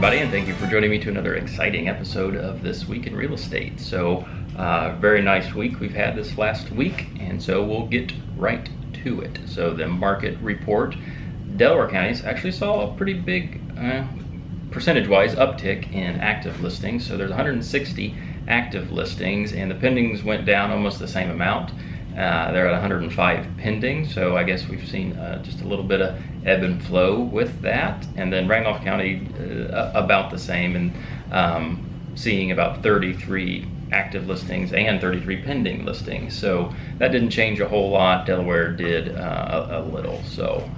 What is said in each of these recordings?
everybody, and thank you for joining me to another exciting episode of This Week in Real Estate. So, very nice week we've had this last week, and so we'll get right to it. So the market report, Delaware counties actually saw a pretty big percentage-wise uptick in active listings. So there's 160 active listings, and the pendings went down almost the same amount. They're at 105 pending, so I guess we've seen just a little bit of ebb and flow with that. And then Randolph County about the same, and seeing about 33 active listings and 33 pending listings. So that didn't change a whole lot. Delaware did a little. So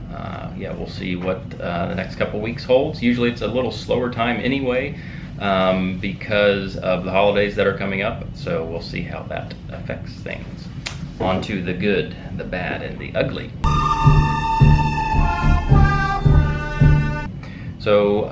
yeah, we'll see what the next couple weeks holds. Usually it's a little slower time anyway, because of the holidays that are coming up. So we'll see how that affects things. On to the good, the bad, and the ugly. So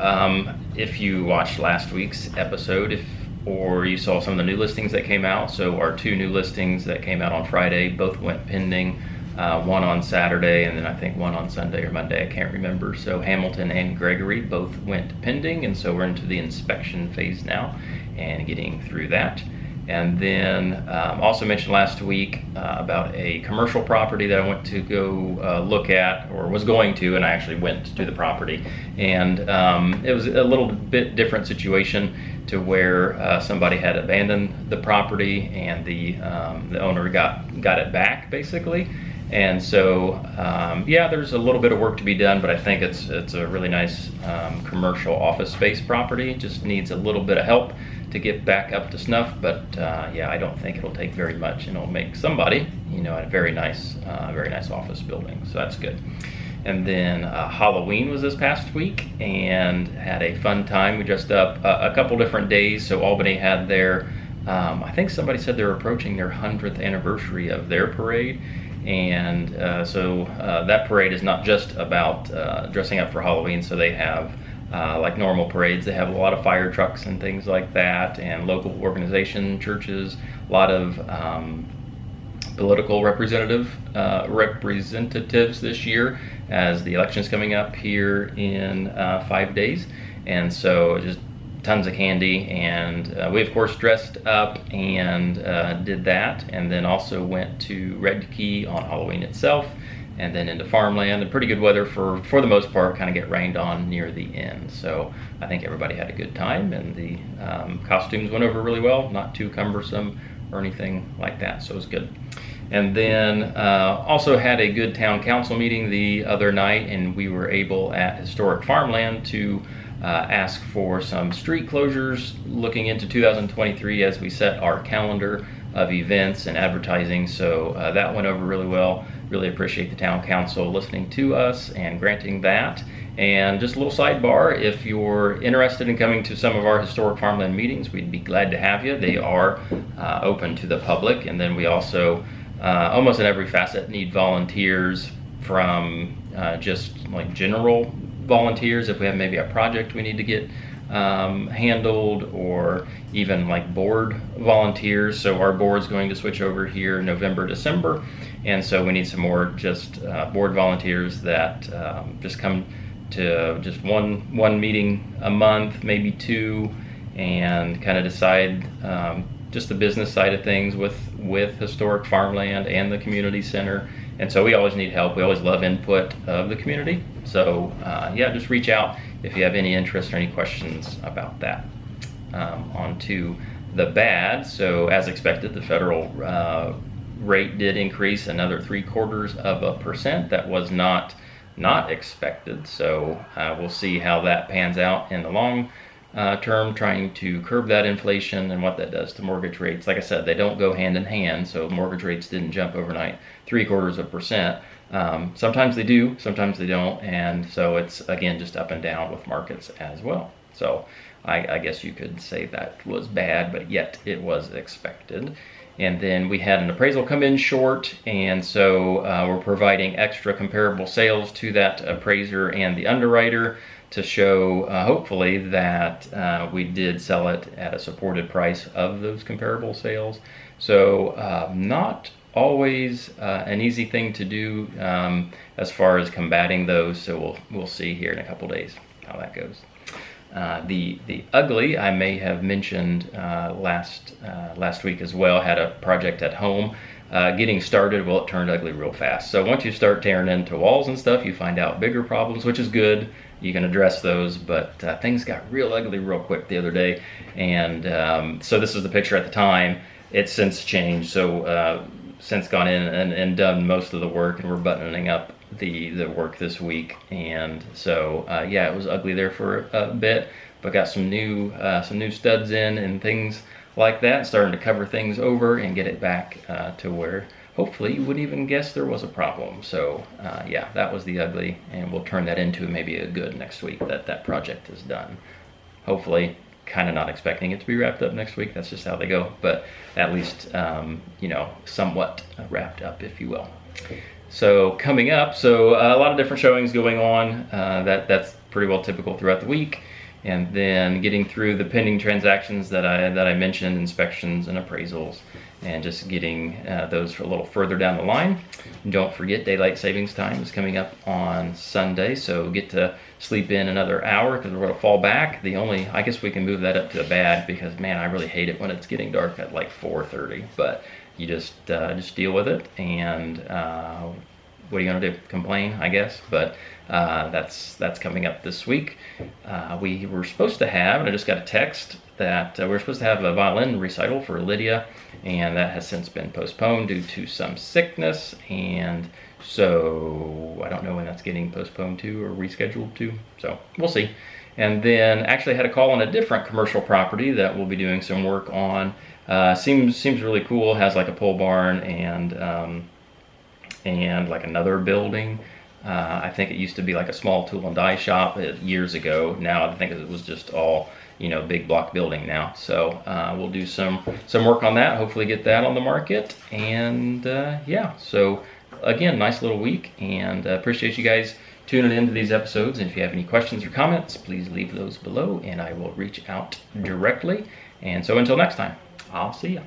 if you watched last week's episode, or you saw some of the new listings that came out, so our two new listings that came out on Friday both went pending, one on Saturday and then I think one on Sunday or Monday, I can't remember. So Hamilton and Gregory both went pending, and so we're into the inspection phase now and getting through that. And then also mentioned last week about a commercial property that I went to go look at, or was going to, and I actually went to the property. And it was a little bit different situation, to where somebody had abandoned the property, and the owner got it back basically. And so yeah, there's a little bit of work to be done, but I think it's a really nice commercial office space property. Just needs a little bit of help to get back up to snuff, but yeah, I don't think it'll take very much, and it'll make somebody, a very nice office building. So that's good. And then Halloween was this past week, and had a fun time. We dressed up a couple different days. So Albany had their, I think somebody said they're approaching their 100th anniversary of their parade. And so that parade is not just about dressing up for Halloween. So they have, like normal parades, they have a lot of fire trucks and things like that, and local organization, churches, a lot of political representatives this year, as the election's coming up here in 5 days. And so just tons of candy, and we of course dressed up and did that, and then also went to Red Key on Halloween itself, and then into farmland. And pretty good weather for the most part, kind of get rained on near the end. So I think everybody had a good time, and the costumes went over really well, not too cumbersome or anything like that, so it was good. And then also had a good town council meeting the other night, and we were able at Historic Farmland to ask for some street closures looking into 2023 as we set our calendar of events and advertising. So that went over really well. Really appreciate the town council listening to us and granting that. And just a little sidebar, if you're interested in coming to some of our Historic Farmland meetings, we'd be glad to have you. They are open to the public. And then we also, almost in every facet, need volunteers, from just like general volunteers if we have maybe a project we need to get handled, or even like board volunteers. So our board's going to switch over here November, December, and so we need some more just board volunteers that just come to just one meeting a month, maybe two, and kind of decide just the business side of things with Historic Farmland and the community center. And so we always need help. We always love input of the community. So yeah, just reach out if you have any interest or any questions about that. On to the bad. So as expected, the federal rate did increase another 0.75%. That was not expected. So we'll see how that pans out in the long term, trying to curb that inflation and what that does to mortgage rates. Like I said, they don't go hand in hand, so mortgage rates didn't jump overnight 0.75%. Sometimes they do, sometimes they don't, and so it's again just up and down with markets as well. So I guess you could say that was bad, but yet it was expected. And then we had an appraisal come in short, and so we're providing extra comparable sales to that appraiser and the underwriter to show hopefully that we did sell it at a supported price of those comparable sales. So not always an easy thing to do as far as combating those. So we'll see here in a couple days how that goes. The ugly I may have mentioned last week as well. Had a project at home getting started. Well, it turned ugly real fast. So once you start tearing into walls and stuff, you find out bigger problems, which is good. You can address those, but things got real ugly real quick the other day. And so this is the picture at the time. It's since changed. So since gone in and done most of the work, and we're buttoning up the work this week. And so yeah, it was ugly there for a bit, but got some new studs in and things like that, starting to cover things over and get it back to where hopefully you wouldn't even guess there was a problem. So yeah, that was the ugly, and we'll turn that into maybe a good next week that project is done. Hopefully. Kind of not expecting it to be wrapped up next week. That's just how they go, but at least you know, somewhat wrapped up, if you will. So coming up, so a lot of different showings going on. That's pretty well typical throughout the week, and then getting through the pending transactions that I mentioned, inspections and appraisals, and just getting those a little further down the line. Don't forget daylight savings time is coming up on Sunday, so get to sleep in another hour because we're going to fall back. I guess we can move that up to the bad, because man, I really hate it when it's getting dark at like 4:30, but you just deal with it. And what are you going to do? Complain, I guess. But that's coming up this week. We were supposed to have, and I just got a text that we were supposed to have a violin recital for Lydia, and that has since been postponed due to some sickness. And so I don't know when that's getting postponed to or rescheduled to, so we'll see. And then actually had a call on a different commercial property that we'll be doing some work on. Seems really cool. Has like a pole barn and like another building. I think it used to be like a small tool and die shop years ago. Now I think it was just all, you know, big block building now. So we'll do some work on that. Hopefully get that on the market. And yeah, so again, nice little week, and appreciate you guys tuning into these episodes. And if you have any questions or comments, please leave those below, and I will reach out directly. And so until next time, I'll see ya.